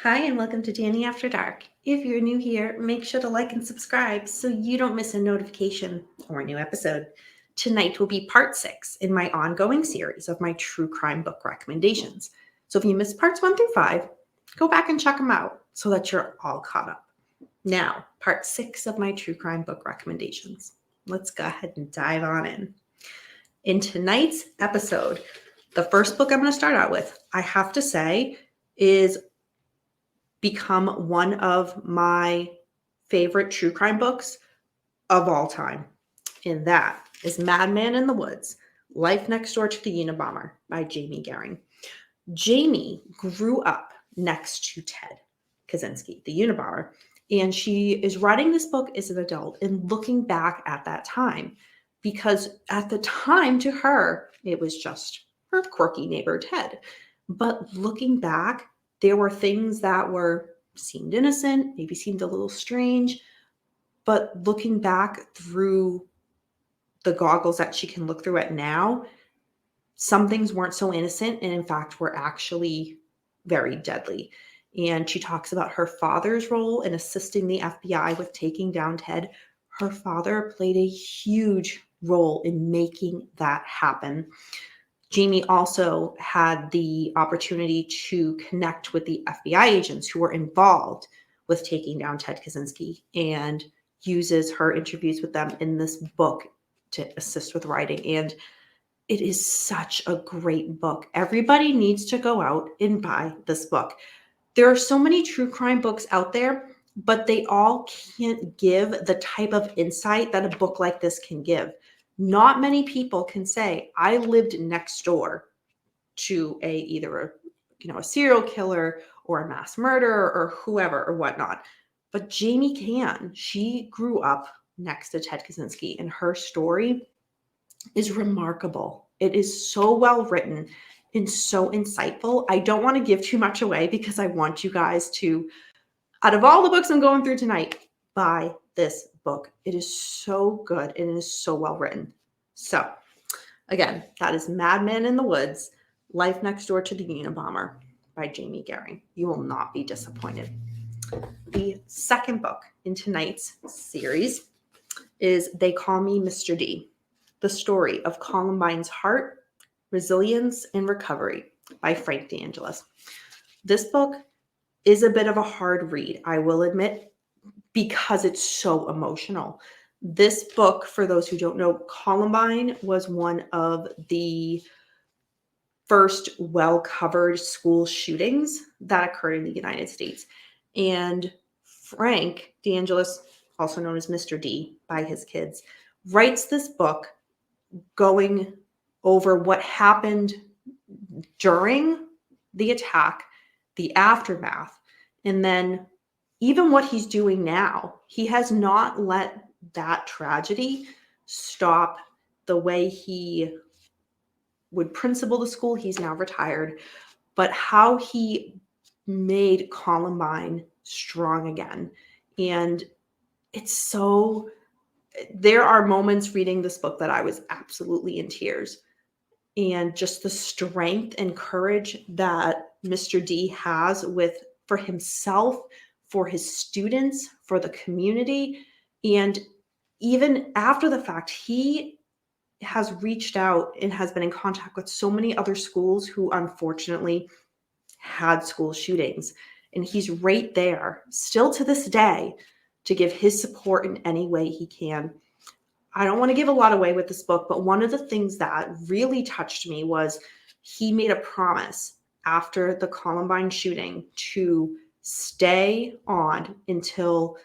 Hi, and welcome to Danny After Dark. If you're new here, make sure to like and subscribe so you don't miss a notification or a new episode. Tonight will be part 6 in my ongoing series of my true crime book recommendations. So if you missed parts 1 through 5, go back and check them out so that you're all caught up. Now, part 6 of my true crime book recommendations. Let's go ahead and dive on in. In tonight's episode, the first book I'm going to start out with, I have to say, is become one of my favorite true crime books of all time. And that is Madman in the Woods, Life Next Door to the Unabomber by Jamie Gehring. Jamie grew up next to Ted Kaczynski, the Unabomber, and she is writing this book as an adult and looking back at that time because at the time to her, it was just her quirky neighbor Ted. But looking back, there were things that seemed innocent, maybe seemed a little strange, but looking back through the goggles that she can look through it now, some things weren't so innocent and in fact were actually very deadly. And she talks about her father's role in assisting the FBI with taking down Ted. Her father played a huge role in making that happen. Jamie also had the opportunity to connect with the FBI agents who were involved with taking down Ted Kaczynski and uses her interviews with them in this book to assist with writing. And it is such a great book. Everybody needs to go out and buy this book. There are so many true crime books out there, but they all can't give the type of insight that a book like this can give. Not many people can say, I lived next door to either a serial killer or a mass murderer or whoever or whatnot. But Jamie can. She grew up next to Ted Kaczynski, and her story is remarkable. It is so well written and so insightful. I don't want to give too much away because I want you guys to, out of all the books I'm going through tonight, buy this book. It is so good and it is so well written. So, again, that is Madman in the Woods, Life Next Door to the Unabomber by Jamie Gehring. You will not be disappointed. The second book in tonight's series is They Call Me Mr. D, The Story of Columbine's Heart, Resilience, and Recovery by Frank DeAngelis. This book is a bit of a hard read, I will admit, because it's so emotional. This book, for those who don't know, Columbine was one of the first well-covered school shootings that occurred in the United States. And Frank DeAngelis, also known as Mr. D by his kids, writes this book going over what happened during the attack, the aftermath, and then even what he's doing now. He has not let that tragedy stop the way he would principal the school. He's now retired, but how he made Columbine strong again. And there are moments reading this book that I was absolutely in tears. And just the strength and courage that Mr. D has for himself, for his students, for the community. And even after the fact, he has reached out and has been in contact with so many other schools who unfortunately had school shootings. And he's right there still to this day to give his support in any way he can. I don't want to give a lot away with this book, but one of the things that really touched me was he made a promise after the Columbine shooting to stay on until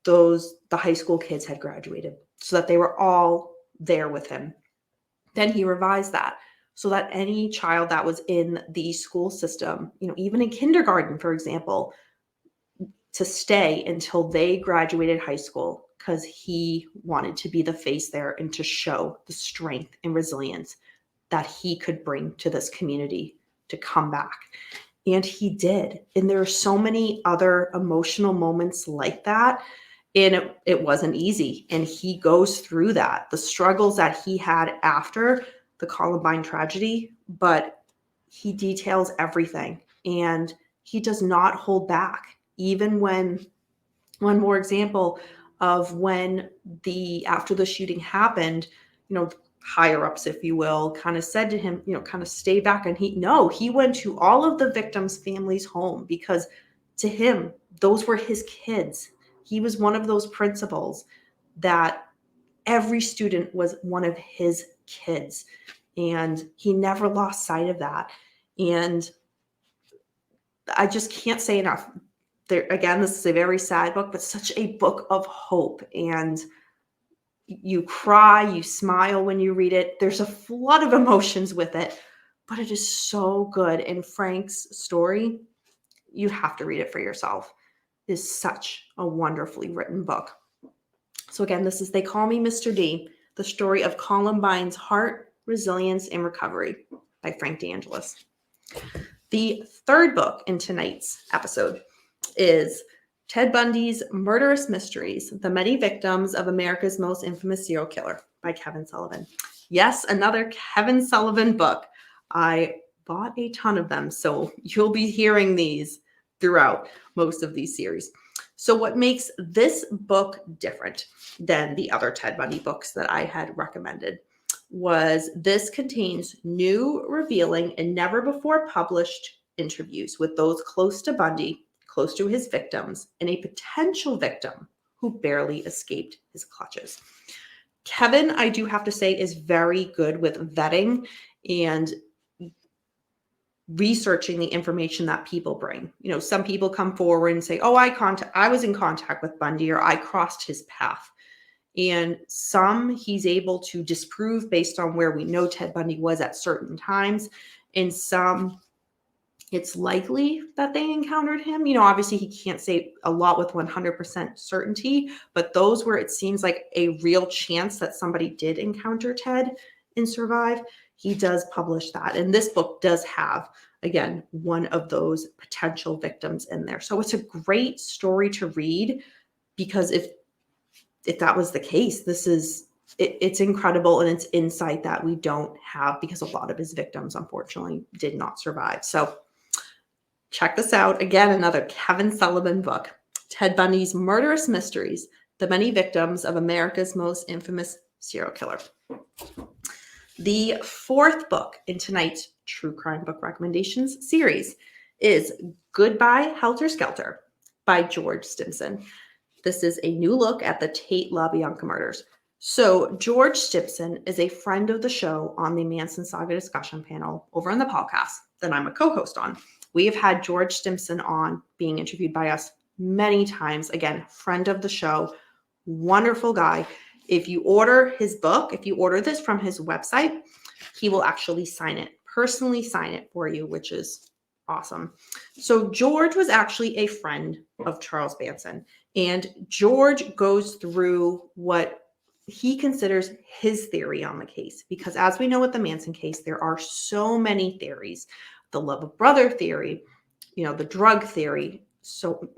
the high school kids had graduated so that they were all there with him. Then he revised that so that any child that was in the school system, even in kindergarten, for example, to stay until they graduated high school, because he wanted to be the face there and to show the strength and resilience that he could bring to this community to come back. And he did. And there are so many other emotional moments like that. And it wasn't easy. And he goes through that, the struggles that he had after the Columbine tragedy, but he details everything. And he does not hold back. Even when, one more example of when after the shooting happened, higher ups, if you will, kind of said to him, kind of stay back. And he went to all of the victims' families' home, because to him, those were his kids. He was one of those principals that every student was one of his kids. And he never lost sight of that. And I just can't say enough. Again, this is a very sad book, but such a book of hope. And you cry, you smile when you read it. There's a flood of emotions with it, but it is so good. And Frank's story, you have to read it for yourself, is such a wonderfully written book. So again, this is They Call Me Mr. D, the story of Columbine's heart, resilience, and recovery by Frank DeAngelis. The third book in tonight's episode is Ted Bundy's Murderous Mysteries, The Many Victims of America's Most Infamous Serial Killer by Kevin Sullivan. Yes, another Kevin Sullivan book. I bought a ton of them, so you'll be hearing these throughout most of these series. So what makes this book different than the other Ted Bundy books that I had recommended was this contains new, revealing, and never before published interviews with those close to Bundy, close to his victims, and a potential victim who barely escaped his clutches. Kevin, I do have to say, is very good with vetting and researching the information that people bring. Some people come forward and say, oh, I was in contact with Bundy, or I crossed his path. And some he's able to disprove based on where we know Ted Bundy was at certain times. And some it's likely that they encountered him. Obviously he can't say a lot with 100% certainty, but those where it seems like a real chance that somebody did encounter Ted and survive, he does publish that. And this book does have, again, one of those potential victims in there. So it's a great story to read, because if that was the case, it's incredible, and it's insight that we don't have, because a lot of his victims, unfortunately, did not survive. So check this out. Again, another Kevin Sullivan book, Ted Bundy's Murderous Mysteries, The Many Victims of America's Most Infamous Serial Killer. The fourth book in tonight's True Crime Book Recommendations series is Goodbye, Helter Skelter by George Stimson. This is a new look at the Tate Labianca murders. So George Stimson is a friend of the show on the Manson Saga discussion panel over on the podcast that I'm a co-host on. We have had George Stimson on, being interviewed by us many times. Again, friend of the show, wonderful guy. If you order his book, if you order this from his website, he will actually personally sign it for you, which is awesome. So George was actually a friend of Charles Manson, and George goes through what he considers his theory on the case, because as we know with the Manson case, there are so many theories. The love of brother theory, the drug theory. So,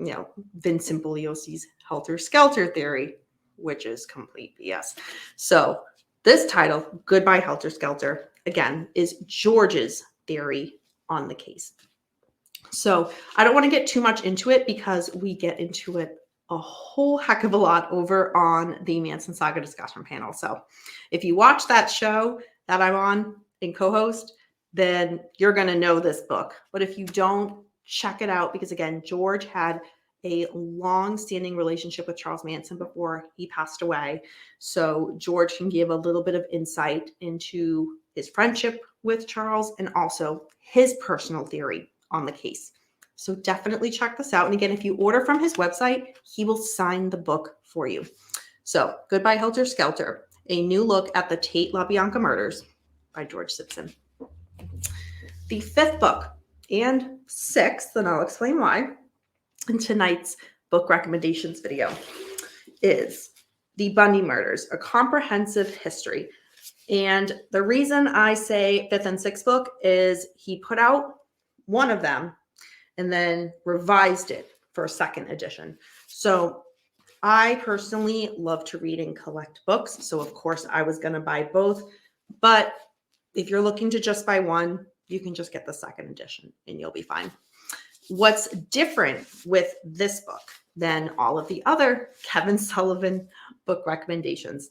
Vincent Bugliosi's Helter Skelter theory, which is complete BS. So this title, Goodbye, Helter Skelter, again, is George's theory on the case. So I don't want to get too much into it, because we get into it a whole heck of a lot over on the Manson Saga discussion panel. So if you watch that show that I'm on and co-host, then you're going to know this book. But if you don't, check it out, because again, George had a long-standing relationship with Charles Manson before he passed away. So George can give a little bit of insight into his friendship with Charles and also his personal theory on the case. So definitely check this out. And again, if you order from his website, he will sign the book for you. So Goodbye, Helter Skelter, a new look at the Tate Labianca murders by George Stimson. The fifth book and sixth, and I'll explain why, in tonight's book recommendations video is The Bundy Murders, A Comprehensive History. And the reason I say fifth and sixth book is he put out one of them and then revised it for a second edition. So I personally love to read and collect books. So of course I was going to buy both, but if you're looking to just buy one, you can just get the second edition and you'll be fine. What's different with this book than all of the other Kevin Sullivan book recommendations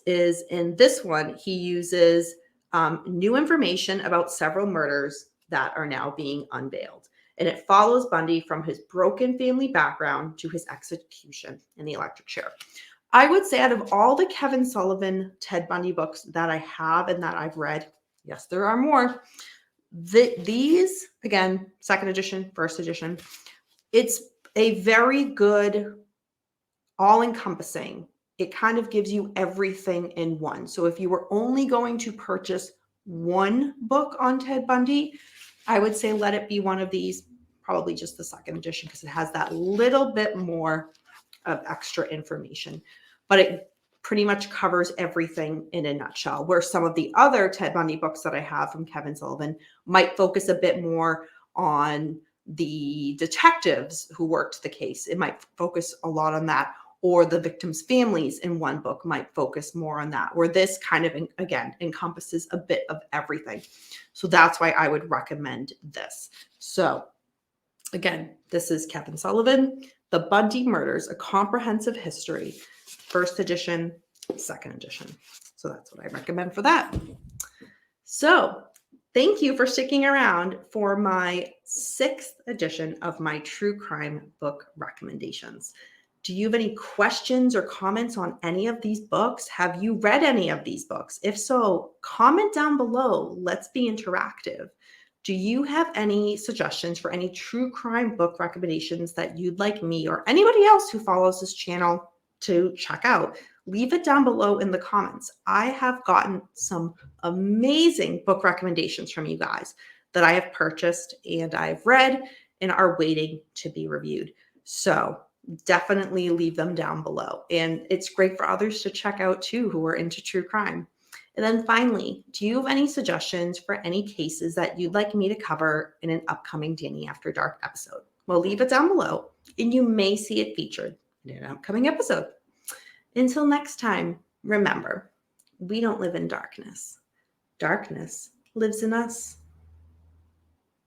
is in this one, he uses new information about several murders that are now being unveiled. And it follows Bundy from his broken family background to his execution in the electric chair. I would say out of all the Kevin Sullivan Ted Bundy books that I have and that I've read, yes, there are more, these, again, second edition, first edition, it's a very good, all-encompassing. It kind of gives you everything in one. So if you were only going to purchase one book on Ted Bundy, I would say let it be one of these, probably just the second edition, because it has that little bit more of extra information. But it pretty much covers everything in a nutshell, where some of the other Ted Bundy books that I have from Kevin Sullivan might focus a bit more on the detectives who worked the case. It might focus a lot on that, or the victims' families in one book might focus more on that, where this kind of, again, encompasses a bit of everything. So that's why I would recommend this. So again, this is Kevin Sullivan, The Bundy Murders, A Comprehensive History, first edition, second edition. So that's what I recommend for that. So thank you for sticking around for my 6th edition of my true crime book recommendations. Do you have any questions or comments on any of these books? Have you read any of these books? If so, comment down below. Let's be interactive. Do you have any suggestions for any true crime book recommendations that you'd like me or anybody else who follows this channel to check out? Leave it down below in the comments. I have gotten some amazing book recommendations from you guys that I have purchased and I've read and are waiting to be reviewed. So definitely leave them down below. And it's great for others to check out too who are into true crime. And then finally, do you have any suggestions for any cases that you'd like me to cover in an upcoming Danny After Dark episode? Well, leave it down below and you may see it featured in an upcoming episode. Until next time, remember, we don't live in darkness. Darkness lives in us.